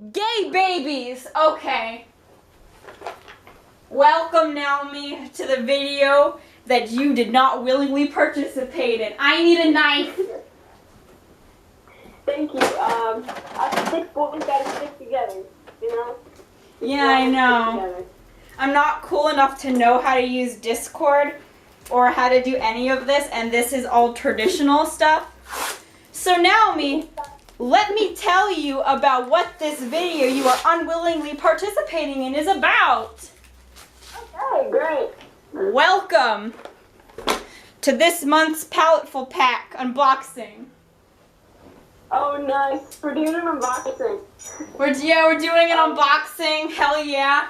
Gay babies! Okay. Welcome, Naomi, to the video that you did not willingly participate in. I need a knife. Thank you. Us thick boys gotta stick together, you know? Yeah, I know. I'm not cool enough to know how to use Discord or how to do any of this, and this is all traditional stuff. So, Naomi, let me tell you about what this video you are unwillingly participating in is about. Okay, great. Welcome to this month's Paletteful pack unboxing. Oh, nice. We're doing an unboxing. We're doing an unboxing. Hell yeah.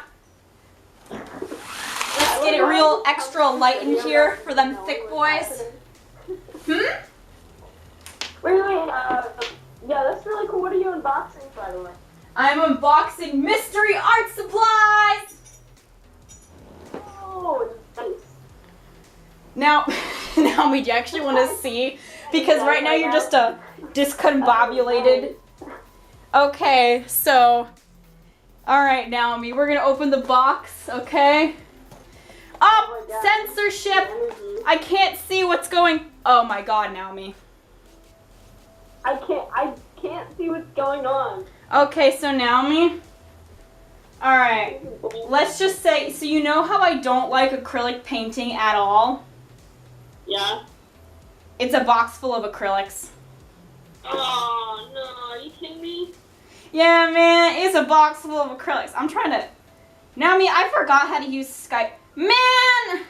Let's get it real extra light in here for them thick boys. Hmm? Wait, yeah, that's really cool. What are you unboxing, by the way? I'm unboxing mystery art supplies. Oh, nice. Now, Naomi, do you actually want to see? Because right now you're just a discombobulated. Okay, so, all right, Naomi, we're gonna open the box, okay? Censorship! I can't see what's going. Oh my God, Naomi. I can't see what's going on. Okay, so Naomi. All right, let's just say. So you know how I don't like acrylic painting at all? Yeah. It's a box full of acrylics. Oh no, are you kidding me? Yeah, man, it's a box full of acrylics. I'm trying to. Naomi, I forgot how to use Skype. Man!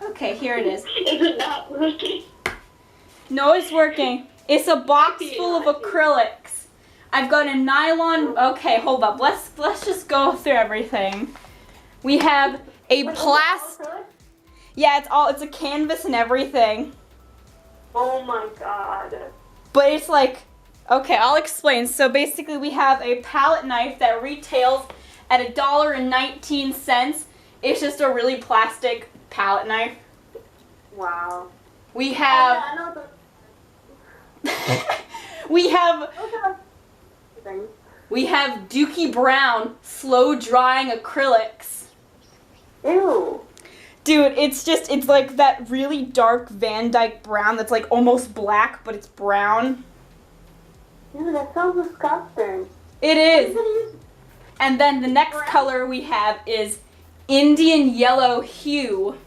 Okay, here it is. Is it not working? No, it's working. It's a box full of acrylics. I've got a nylon. Okay, hold up. Let's just go through everything. We have a plastic. Yeah, it's a canvas and everything. Oh my God. But it's like, okay, I'll explain. So basically we have a palette knife that retails at $1.19. It's just a really plastic palette knife. Wow. We have we have Dookie Brown slow drying acrylics. Ew. Dude, it's like that really dark Van Dyke brown that's like almost black, but it's brown. Ew, that sounds disgusting. It is. And then the next color we have is Indian Yellow Hue.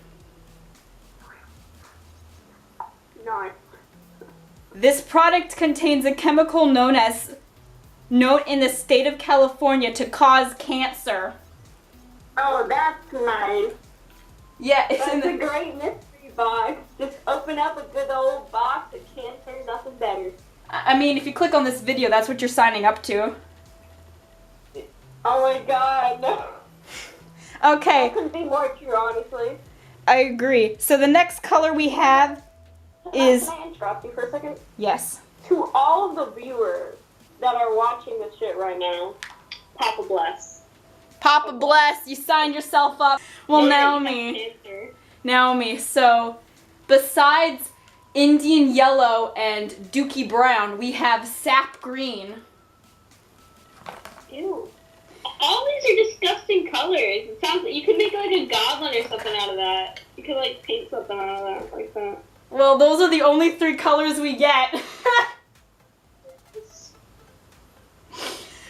Nice. This product contains a chemical known in the state of California to cause cancer. Oh, that's nice. Yeah, it's That's in a the. great mystery box. Just open up a good old box of cancer, nothing better. I mean, if you click on this video, that's what you're signing up to. Oh my God, no. Okay, That couldn't be more true, honestly. I agree. So the next color we have is. Can I interrupt you for a second? Yes. To all of the viewers that are watching this shit right now, Papa bless. Papa bless, you signed yourself up. Well, Yeah, Naomi, so besides Indian Yellow and Dookie Brown, we have Sap Green. Ew. All these are disgusting colors. It sounds like you could make like a goblin or something out of that. You could like paint something out of that, like that. Well, those are the only 3 colors we get. How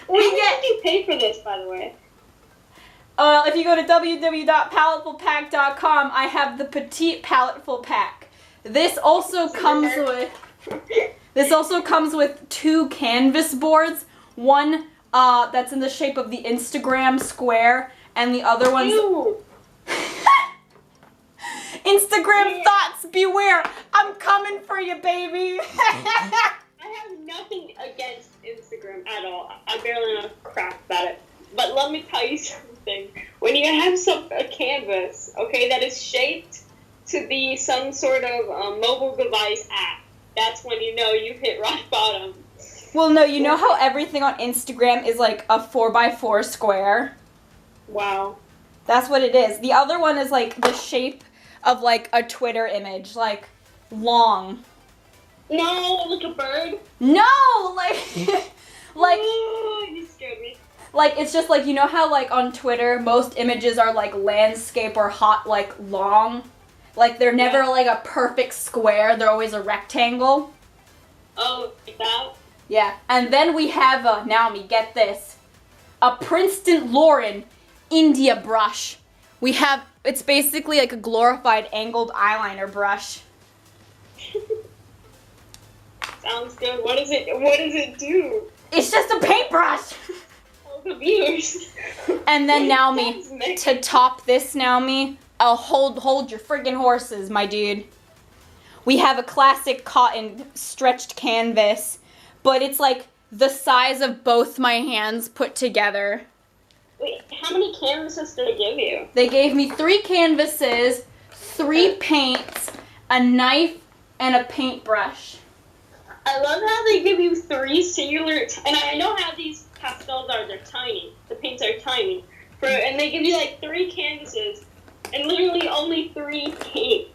much did you pay for this, by the way? If you go to www.PalettePack.com, I have the Petite Paletteful pack. This also comes with 2 canvas boards. One that's in the shape of the Instagram square, and the other one's Instagram thoughts beware. I'm coming for you, baby. I have nothing against Instagram at all. I barely know crap about it. But let me tell you something. When you have a canvas, okay, that is shaped to be some sort of mobile device app, that's when you know you've hit rock bottom. Well, no, you know how everything on Instagram is like a 4x4 square? Wow. That's what it is. The other one is like the shape of like a Twitter image, like long. No, like a bird? No, like Like, you scared me. like, it's just like, you know how, like, on Twitter, most images are, like, landscape or hot, like, long? Like, they're never, like, a perfect square. They're always a rectangle. Oh, like that? Yeah. And then we have, Naomi, get this. A Princeton Lauren India brush. We have, it's basically like a glorified angled eyeliner brush. Sounds good. What does it do? It's just a paintbrush! All the viewers. And then Naomi, to top this, Naomi, I'll hold your friggin' horses, my dude. We have a classic cotton stretched canvas, but it's like the size of both my hands put together. Wait, how many canvases did they give you? They gave me 3 canvases, 3 paints, a knife, and a paintbrush. I love how they give you 3 singular, and I know how these pastels are, they're tiny. The paints are tiny. And they give you like 3 canvases, and literally only 3 paint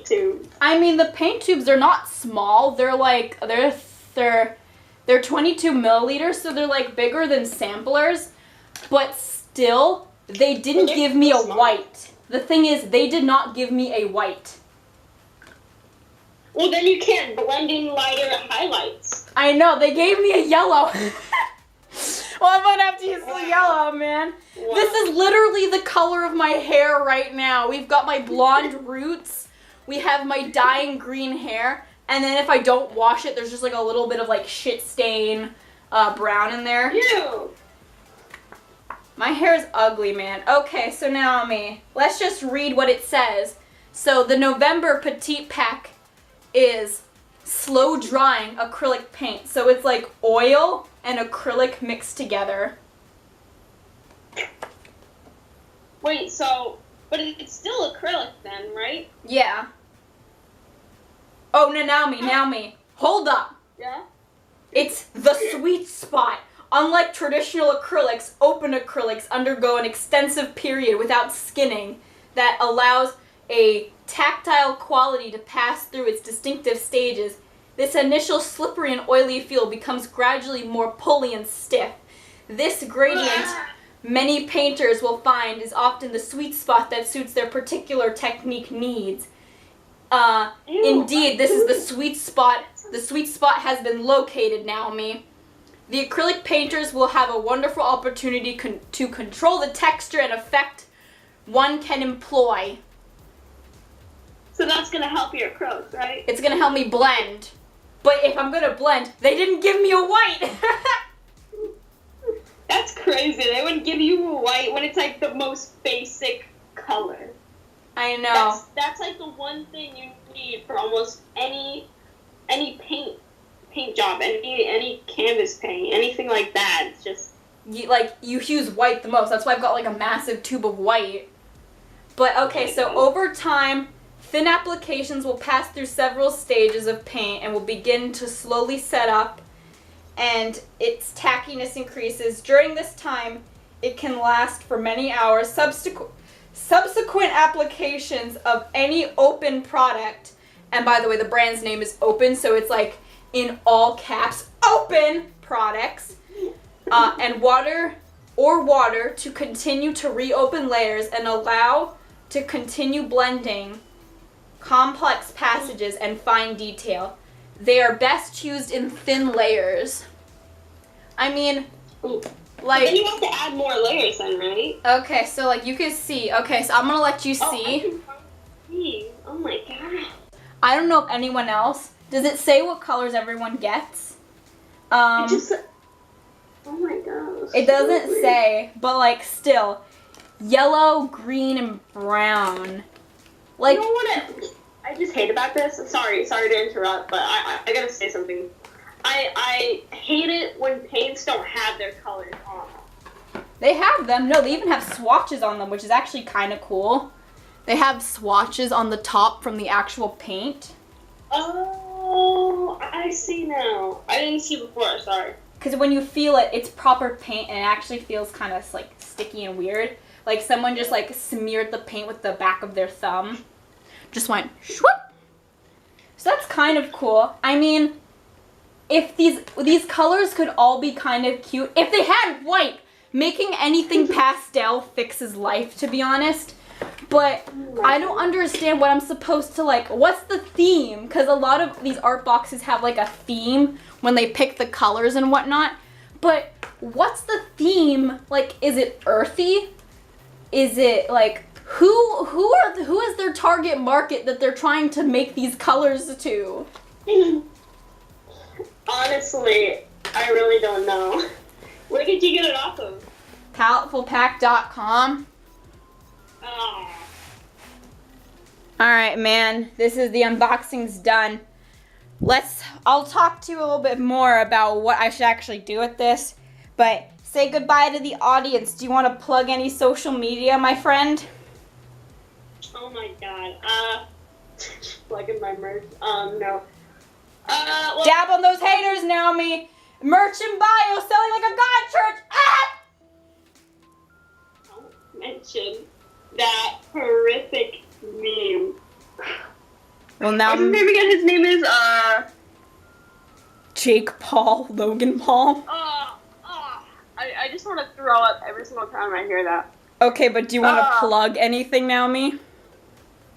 tubes. I mean, the paint tubes are not small. They're like, they're 22 milliliters, so they're like bigger than samplers. But still, they didn't give me a white. The thing is, they did not give me a white. Well, then you can't blend in lighter highlights. I know, they gave me a yellow. Well, I'm gonna have to use the yellow, man. Wow. This is literally the color of my hair right now. We've got my blonde roots. We have my dying green hair. And then if I don't wash it, there's just like a little bit of like shit stain brown in there. Ew. My hair is ugly, man. Okay, so Naomi, let's just read what it says. So the November Petite Pack is slow drying acrylic paint. So it's like oil and acrylic mixed together. Wait, so, but it's still acrylic then, right? Yeah. Oh, no, Naomi, hold up. Yeah? It's the sweet spot. Unlike traditional acrylics, open acrylics undergo an extensive period without skinning that allows a tactile quality to pass through its distinctive stages. This initial slippery and oily feel becomes gradually more pulley and stiff. This gradient, many painters will find, is often the sweet spot that suits their particular technique needs. Indeed, this is the sweet spot. The sweet spot has been located, Naomi. The acrylic painters will have a wonderful opportunity to control the texture and effect one can employ. So that's going to help your acrylics, right? It's going to help me blend. But if I'm going to blend, they didn't give me a white. That's crazy. They wouldn't give you a white when it's like the most basic color. I know. That's like the one thing you need for almost any paint job, any canvas paint, anything like that. It's just you use white the most. That's why I've got like a massive tube of white. But okay, so over time, thin applications will pass through several stages of paint and will begin to slowly set up, and its tackiness increases. During this time, it can last for many hours. Subsequent applications of any open product, and by the way, the brand's name is Open, so it's like in all caps, Open products, and water to continue to reopen layers and allow to continue blending complex passages and fine detail. They are best used in thin layers. I mean, like... But then you have to add more layers then, right? Okay, so like you can see. Okay, so I'm gonna let you see. I can see. Oh my god. I don't know if anyone else... Does it say what colors everyone gets? It just... Oh my gosh. It doesn't say, but like still. Yellow, green, and brown. Like... You know what I just hate about this? Sorry to interrupt, but I gotta say something. I hate it when paints don't have their colors on. They have them. No, they even have swatches on them, which is actually kind of cool. They have swatches on the top from the actual paint. Oh, I see now. I didn't see before, sorry. Because when you feel it, it's proper paint, and it actually feels kind of like sticky and weird. Like someone just like smeared the paint with the back of their thumb. Just went, shwoop. So that's kind of cool. I mean, if these colors could all be kind of cute. If they had white, making anything pastel fixes life, to be honest. But I don't understand what I'm supposed to like. What's the theme? Because a lot of these art boxes have like a theme when they pick the colors and whatnot. But what's the theme? Like, is it earthy? Is it like who is their target market that they're trying to make these colors to? Honestly, I really don't know. Where did you get it off of? PaletteFulPack.com. Oh. Alright, man. This is the unboxing's done. I'll talk to you a little bit more about what I should actually do with this. But say goodbye to the audience. Do you want to plug any social media, my friend? Oh my god. Plugging my merch. No. Well, Dab on those haters, Naomi. Merch in bio, selling like a god church. Ah! Don't mention that horrific meme. Well, now What's his name again? His name is Jake Paul, Logan Paul. I just want to throw up every single time I hear that. Okay, but do you want to plug anything, Naomi?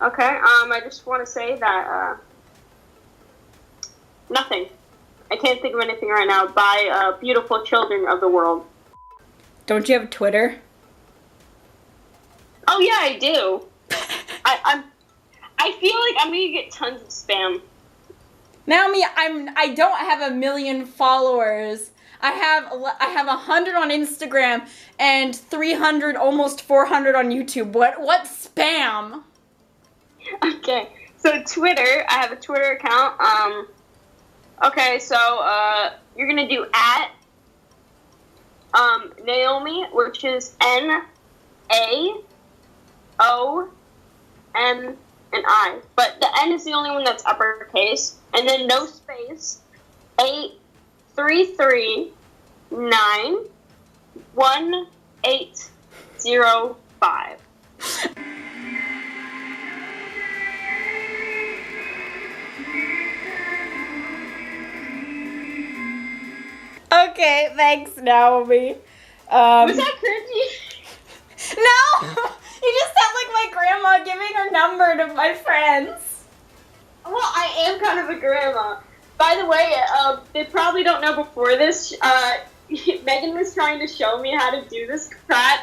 Okay. I just want to say that nothing. I can't think of anything right now. By beautiful children of the world. Don't you have Twitter? Oh yeah, I do. I feel like I'm gonna get tons of spam. Naomi, I don't have 1 million followers. I have 100 on Instagram and 300, almost 400 on YouTube. What spam? Okay, so Twitter. I have a Twitter account. Okay, so you're gonna do @Naomi, which is NAOMI, but the N is the only one that's uppercase, and then no space. 833911805. Okay, thanks, Naomi. Was that cringy? No! You just sound like my grandma giving her number to my friends. Well, I am kind of a grandma. By the way, they probably don't know before this, Megan was trying to show me how to do this crap,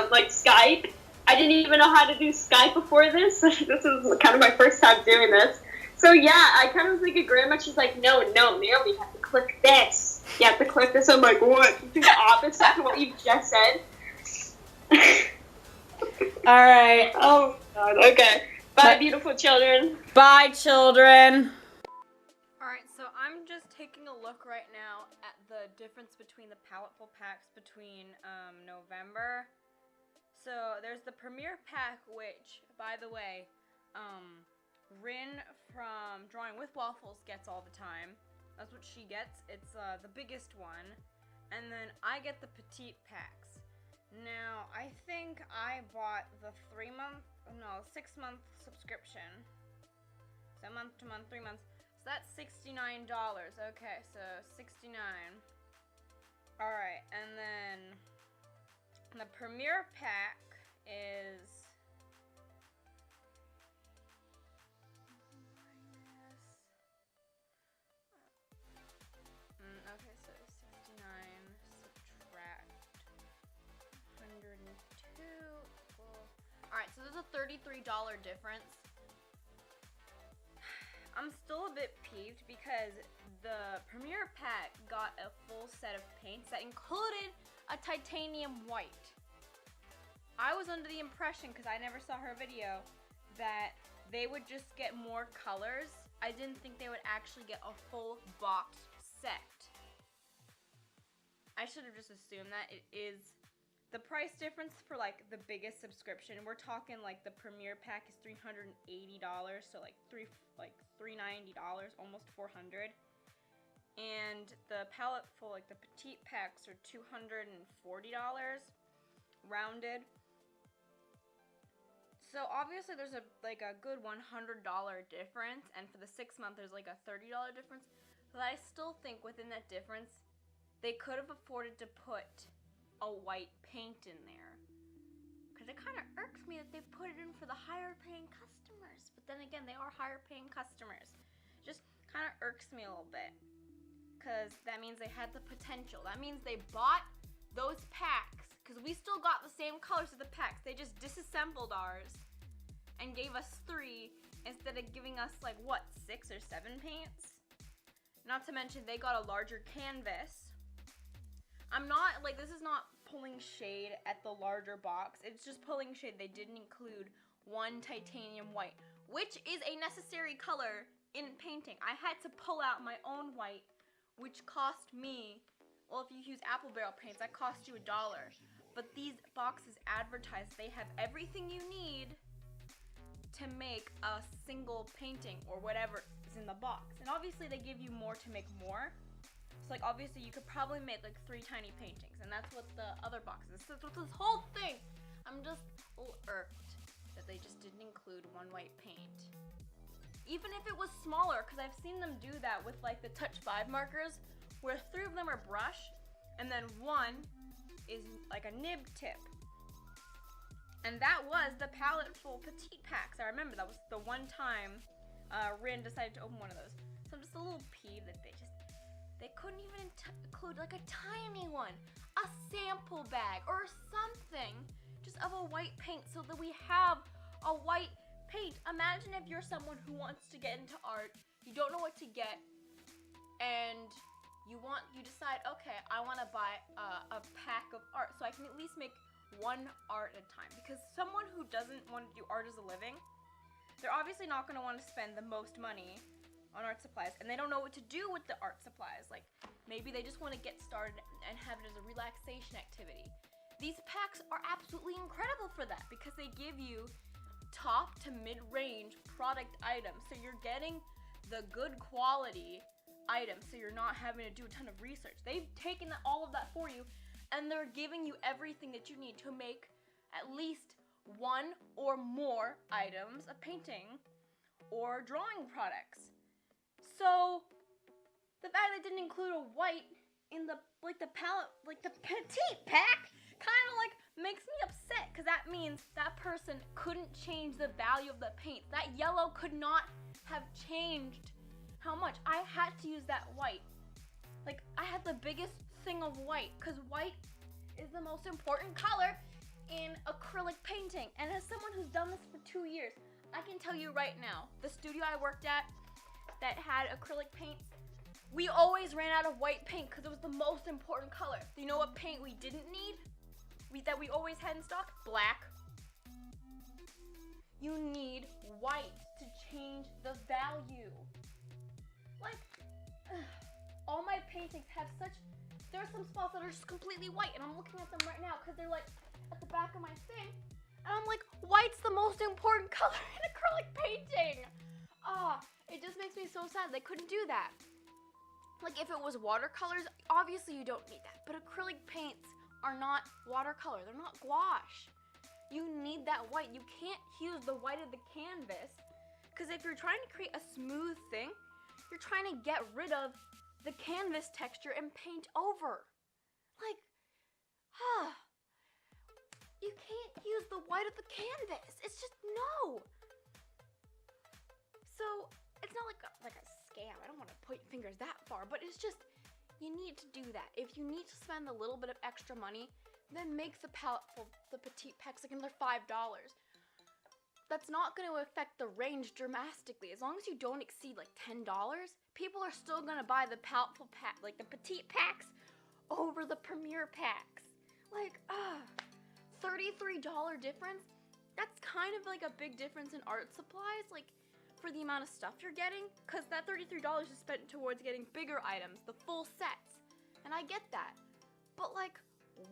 like Skype. I didn't even know how to do Skype before this. This is kind of my first time doing this. So yeah, I kind of was like a grandma. She's like, no, Naomi, you have to click this. You have to click this. I'm like, what? You do the opposite to what you just said? Alright. Oh, God. Okay. Bye, beautiful children. Bye, children. Alright, so I'm just taking a look right now at the difference between the Paletteful packs between November. So there's the Premier pack, which, by the way, Rin from Drawing with Waffles gets all the time. That's what she gets. It's the biggest one. And then I get the Petite packs. Now, I think I bought the 6-month subscription. So month to month, 3 months. So that's $69. Okay, so $69. Alright, and then the Premier pack is okay, so 69 subtract 102 equal. Alright, so there's a $33 difference. I'm still a bit peeved because the Premier pack got a full set of paints that included a titanium white. I was under the impression, because I never saw her video, that they would just get more colors. I didn't think they would actually get a full box set. I should have just assumed that. It is the price difference for like the biggest subscription. We're talking like the Premier pack is $380, so like $390, almost $400. And the Paletteful, like the Petite packs, are $240 rounded. So obviously there's a good $100 difference, and for the 6 month there's like a $30 difference. But I still think within that difference, they could have afforded to put a white paint in there. Because it kind of irks me that they put it in for the higher paying customers. But then again, they are higher paying customers. Just kind of irks me a little bit. Because that means they had the potential. That means they bought those packs. Because we still got the same colors of the packs. They just disassembled ours and gave us 3 instead of giving us like, what, 6 or 7 paints? Not to mention they got a larger canvas. I'm not, like, this is not pulling shade at the larger box. It's just pulling shade. They didn't include one titanium white, which is a necessary color in painting. I had to pull out my own white, which cost me, well, if you use apple barrel paints, that cost you $1. But these boxes advertise they have everything you need to make a single painting or whatever is in the box. And obviously they give you more to make more. So like obviously you could probably make like 3 tiny paintings, and that's what the other box is. So with this whole thing, I'm just a little irked that they just didn't include one white paint. Even if it was smaller, because I've seen them do that with like the Touch 5 markers, where 3 of them are brush, and then 1 is like a nib tip. And that was the Paletteful Petite Packs. I remember that was the one time Rin decided to open one of those. So I'm just a little peeved that they couldn't even include like a tiny one, a sample bag or something, just of a white paint so that we have a white paint. Imagine if you're someone who wants to get into art, you don't know what to get, and you decide, okay, I want to buy a pack of art so I can at least make one art at a time. Because someone who doesn't want to do art as a living, they're obviously not going to want to spend the most money on art supplies, and they don't know what to do with the art supplies. Like, maybe they just want to get started and have it as a relaxation activity. These packs are absolutely incredible for that because they give you top to mid-range product items. So you're getting the good quality items, so you're not having to do a ton of research. They've taken all of that for you, and they're giving you everything that you need to make at least 1 or more items of painting or drawing products. So the fact they didn't include a white in the palette, like the petite pack, kind of like makes me upset, because that means that person couldn't change the value of the paint. That yellow could not have changed how much. I had to use that white. Like, I had the biggest thing of white, because white is the most important color in acrylic painting. And as someone who's done this for 2 years, I can tell you right now, the studio I worked at that had acrylic paints, we always ran out of white paint because it was the most important color. Do you know what paint we didn't need? That we always had in stock? Black. You need white to change the value. Like, all my paintings have there are some spots that are just completely white, and I'm looking at them right now because they're like at the back of my thing, and I'm like, white's the most important color in acrylic painting. It just makes me so sad they couldn't do that. Like, if it was watercolors, obviously you don't need that, but acrylic paints are not watercolor, they're not gouache. You need that white. You can't use the white of the canvas, because if you're trying to create a smooth thing, you're trying to get rid of the canvas texture and paint over. Like, you can't use the white of the canvas. It's just, no. So, it's not like a scam. I don't want to point fingers that far, but it's just, you need to do that. If you need to spend a little bit of extra money, then make the Paletteful, the Petite Packs, like another $5. That's not going to affect the range dramatically. As long as you don't exceed like $10, people are still going to buy the Paletteful pack, like the Petite Packs, over the Premier Packs. Like, $33 difference? That's kind of like a big difference in art supplies, like, for the amount of stuff you're getting, because that $33 is spent towards getting bigger items, the full sets. And I get that. But like,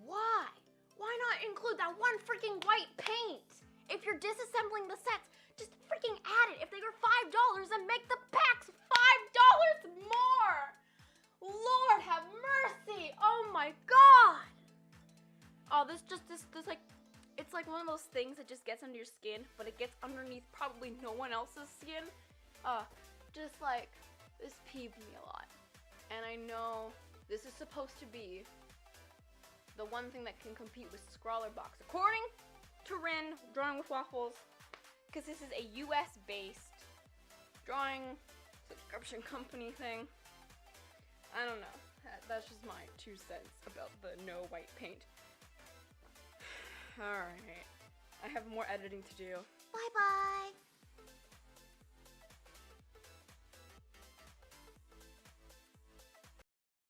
why? Why not include that one freaking white paint? If you're disassembling the sets, just freaking add it. If they are $5, then make the packs $5 more. Lord have mercy. Oh my God. Oh, this like, it's like one of those things that just gets under your skin, but it gets underneath probably no one else's skin. Just like, this peeved me a lot. And I know this is supposed to be the one thing that can compete with Scrawlrbox, according to Rin, Drawing with Waffles, because this is a US-based drawing subscription company thing. I don't know. That's just my 2 cents about the no white paint. Alright. I have more editing to do. Bye-bye.